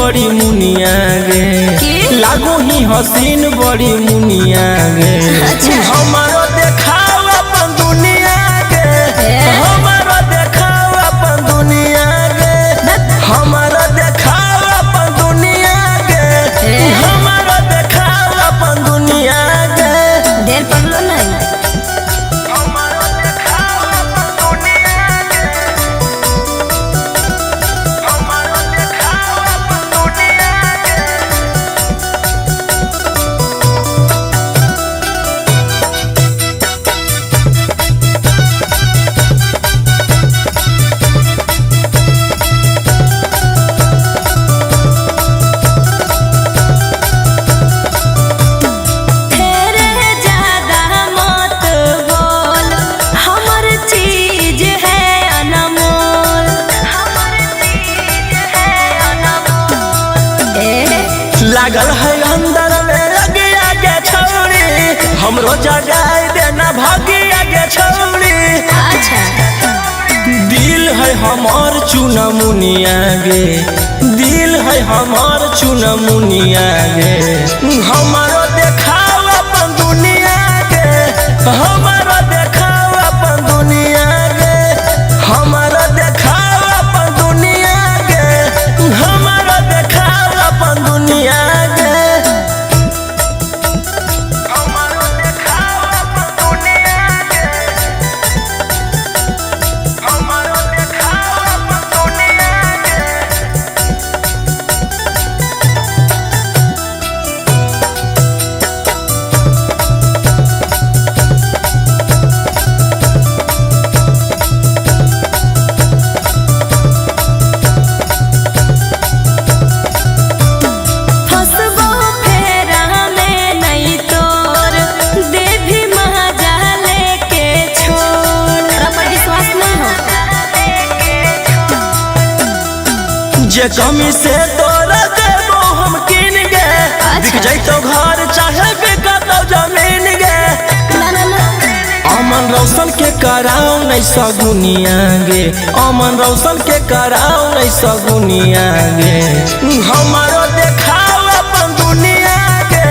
बड़ी मुनिया गे, लागो ही हसीन बड़ी मुनिया गे। हमारो देखाओ अपन दुनिया गे, हमारो देखाओ अपन दुनिया गे, हमारो देखाओ अपन दुनिया गे, हमारो देखाओ अपन दुनिया गे। देर पड़लो नहीं लागल है अंदर में लगे आगे छोड़ी, हमरो जगाए देना भागे आगे छोड़ी। अच्छा दिल है हमार चुना मुनिया गे, दिल है हमार चुना मुनिया गे। हमारो देखाओ अपन दुनिया गे, हमारो देखाओ अपन दुनिया गे, हमारो देखाओ अपन दुनिया गे, हमारो देखाओ अपन दुनिया गे। हमारो देखाओ अपन दुनिया गे, हमारो देखाओ अपन दुनिया गे। जे कमी से तोरा देबो हम किन गे, बिक जैतो घर चाहे बिकतो जमीन गे। अमन रौशन के कराओ नहीं सगुनिया गे, अमन रौशन के कराओ नहीं सगुनिया गे। हमारो देखाओ अपन दुनिया गे,